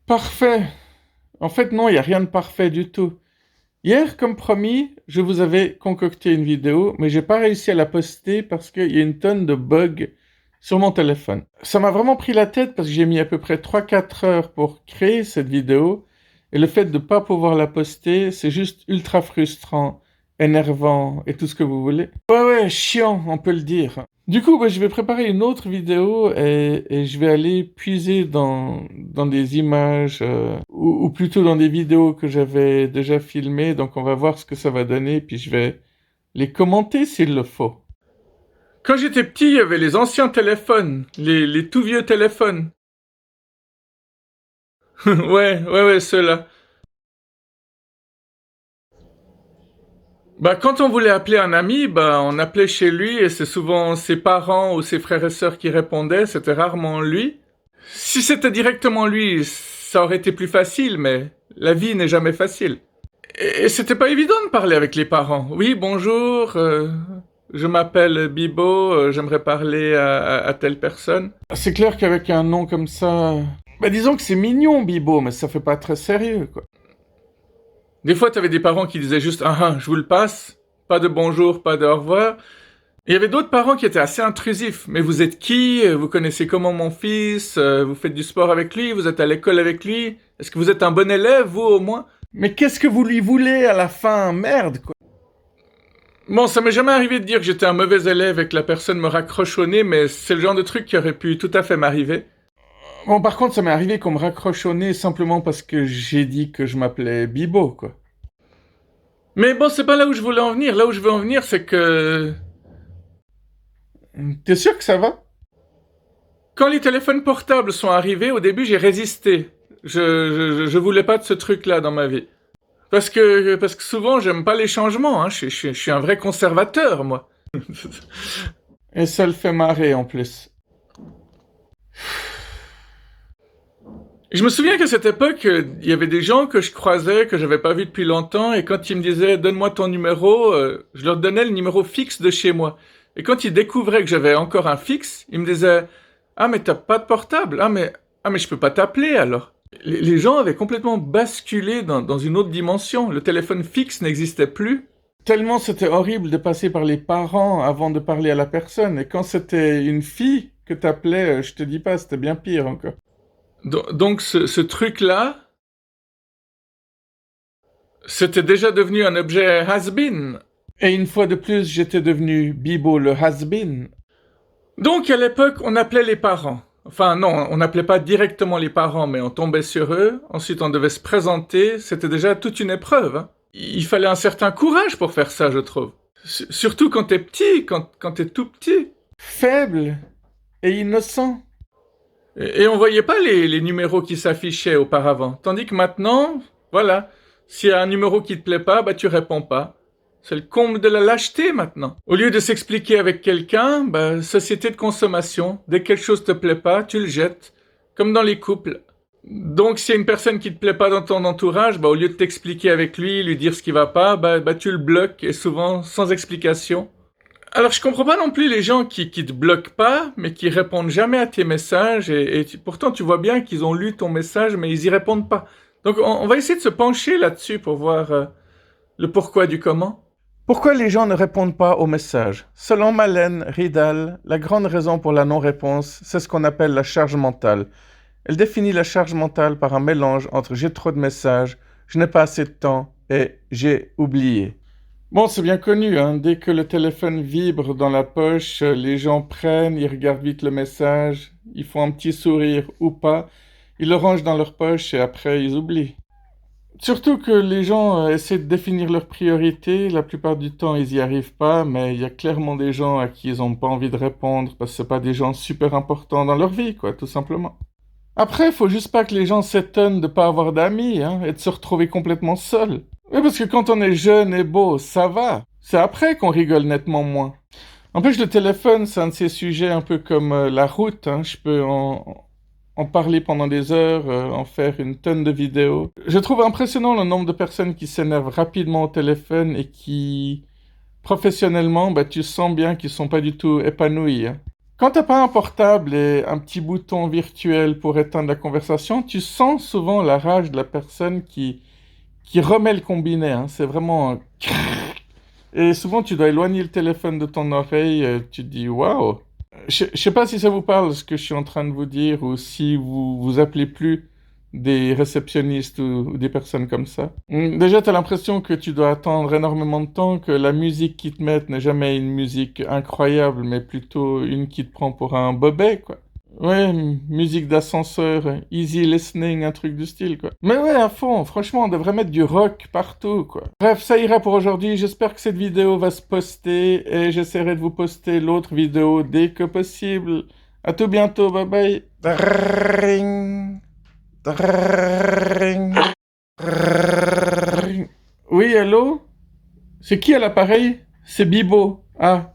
Parfait. En fait, non, il n'y a rien de parfait du tout. Hier, comme promis, je vous avais concocté une vidéo, mais j'ai pas réussi à la poster parce qu'il y a une tonne de bugs sur mon téléphone. Ça m'a vraiment pris la tête parce que j'ai mis à peu près 3-4 heures pour créer cette vidéo, et le fait de ne pas pouvoir la poster, c'est juste ultra frustrant, énervant et tout ce que vous voulez. Ouais, ouais, chiant, on peut le dire. Du coup, je vais préparer une autre vidéo et je vais aller puiser dans des images ou plutôt dans des vidéos que j'avais déjà filmées. Donc on va voir ce que ça va donner, puis je vais les commenter s'il le faut. Quand j'étais petit, il y avait les anciens téléphones, les tout vieux téléphones. Ouais, ceux-là. Quand on voulait appeler un ami, on appelait chez lui et c'est souvent ses parents ou ses frères et sœurs qui répondaient, c'était rarement lui. Si c'était directement lui, ça aurait été plus facile, mais la vie n'est jamais facile. Et c'était pas évident de parler avec les parents. Oui, bonjour, je m'appelle Bibo, j'aimerais parler à telle personne. C'est clair qu'avec un nom comme ça... disons que c'est mignon, Bibo, mais ça fait pas très sérieux, quoi. Des fois, t'avais des parents qui disaient juste « je vous le passe », pas de bonjour, pas de au revoir. Il y avait d'autres parents qui étaient assez intrusifs. Mais vous êtes qui? Vous connaissez comment mon fils? Vous faites du sport avec lui? Vous êtes à l'école avec lui? Est-ce que vous êtes un bon élève, vous, au moins? Mais qu'est-ce que vous lui voulez à la fin? Merde, quoi. Bon, ça m'est jamais arrivé de dire que j'étais un mauvais élève et que la personne me raccroche au nez, mais c'est le genre de truc qui aurait pu tout à fait m'arriver. Bon, par contre, ça m'est arrivé qu'on me raccroche au nez simplement parce que j'ai dit que je m'appelais Bibo, quoi. Mais bon, c'est pas là où je voulais en venir. Là où je veux en venir, c'est que... T'es sûr que ça va? Quand les téléphones portables sont arrivés, au début, j'ai résisté. Je voulais pas de ce truc-là dans ma vie. Parce que souvent, j'aime pas les changements. Hein. Je suis un vrai conservateur, moi. Et ça le fait marrer, en plus. Je me souviens qu'à cette époque, il y avait des gens que je croisais, que j'avais pas vus depuis longtemps, et quand ils me disaient « donne-moi ton numéro », je leur donnais le numéro fixe de chez moi. Et quand ils découvraient que j'avais encore un fixe, ils me disaient « ah mais t'as pas de portable, ah mais je peux pas t'appeler alors ». Les gens avaient complètement basculé dans une autre dimension. Le téléphone fixe n'existait plus. Tellement c'était horrible de passer par les parents avant de parler à la personne. Et quand c'était une fille que t'appelais, je te dis pas, c'était bien pire encore. Donc ce truc-là, c'était déjà devenu un objet has-been. Et une fois de plus, j'étais devenu Bibo le has-been. Donc à l'époque, on appelait les parents. Enfin non, on n'appelait pas directement les parents, mais on tombait sur eux. Ensuite, on devait se présenter. C'était déjà toute une épreuve. Hein. Il fallait un certain courage pour faire ça, je trouve. Surtout quand t'es petit, quand t'es tout petit. Faible et innocent. Et on voyait pas les numéros qui s'affichaient auparavant. Tandis que maintenant, voilà, s'il y a un numéro qui te plaît pas, tu réponds pas. C'est le comble de la lâcheté maintenant. Au lieu de s'expliquer avec quelqu'un, société de consommation. Dès que quelque chose te plaît pas, tu le jettes. Comme dans les couples. Donc s'il y a une personne qui te plaît pas dans ton entourage, au lieu de t'expliquer avec lui, lui dire ce qui va pas, tu le bloques, et souvent sans explication. Alors, je comprends pas non plus les gens qui te bloquent pas, mais qui répondent jamais à tes messages, et pourtant tu vois bien qu'ils ont lu ton message, mais ils y répondent pas. Donc, on va essayer de se pencher là-dessus pour voir le pourquoi du comment. Pourquoi les gens ne répondent pas aux messages? Selon Malène Ridal, la grande raison pour la non-réponse, c'est ce qu'on appelle la charge mentale. Elle définit la charge mentale par un mélange entre j'ai trop de messages, je n'ai pas assez de temps et j'ai oublié. Bon, c'est bien connu, hein. Dès que le téléphone vibre dans la poche, les gens prennent, ils regardent vite le message, ils font un petit sourire ou pas, ils le rangent dans leur poche et après ils oublient. Surtout que les gens essaient de définir leurs priorités, la plupart du temps ils y arrivent pas, mais il y a clairement des gens à qui ils n'ont pas envie de répondre parce que c'est pas des gens super importants dans leur vie, quoi, tout simplement. Après, faut juste pas que les gens s'étonnent de pas avoir d'amis, hein, et de se retrouver complètement seuls. Oui, parce que quand on est jeune et beau, ça va. C'est après qu'on rigole nettement moins. En plus, le téléphone, c'est un de ces sujets un peu comme la route, hein. Je peux en parler pendant des heures, en faire une tonne de vidéos. Je trouve impressionnant le nombre de personnes qui s'énervent rapidement au téléphone et qui, professionnellement, tu sens bien qu'ils sont pas du tout épanouis, hein. Quand t'as pas un portable et un petit bouton virtuel pour éteindre la conversation, tu sens souvent la rage de la personne qui remet le combiné, hein. C'est vraiment... Et souvent, tu dois éloigner le téléphone de ton oreille, tu te dis waouh. Je sais pas si ça vous parle ce que je suis en train de vous dire ou si vous appelez plus des réceptionnistes ou des personnes comme ça. Déjà, tu as l'impression que tu dois attendre énormément de temps, que la musique qu'ils te mettent n'est jamais une musique incroyable, mais plutôt une qui te prend pour un bobet, quoi. Ouais, musique d'ascenseur, easy listening, un truc du style, quoi. Mais ouais, à fond, franchement, on devrait mettre du rock partout, quoi. Bref, ça ira pour aujourd'hui. J'espère que cette vidéo va se poster et j'essaierai de vous poster l'autre vidéo dès que possible. À tout bientôt, bye bye. Drrrring, drrrring, drrrring. Oui, allô? C'est qui à l'appareil? C'est Bibo. Ah.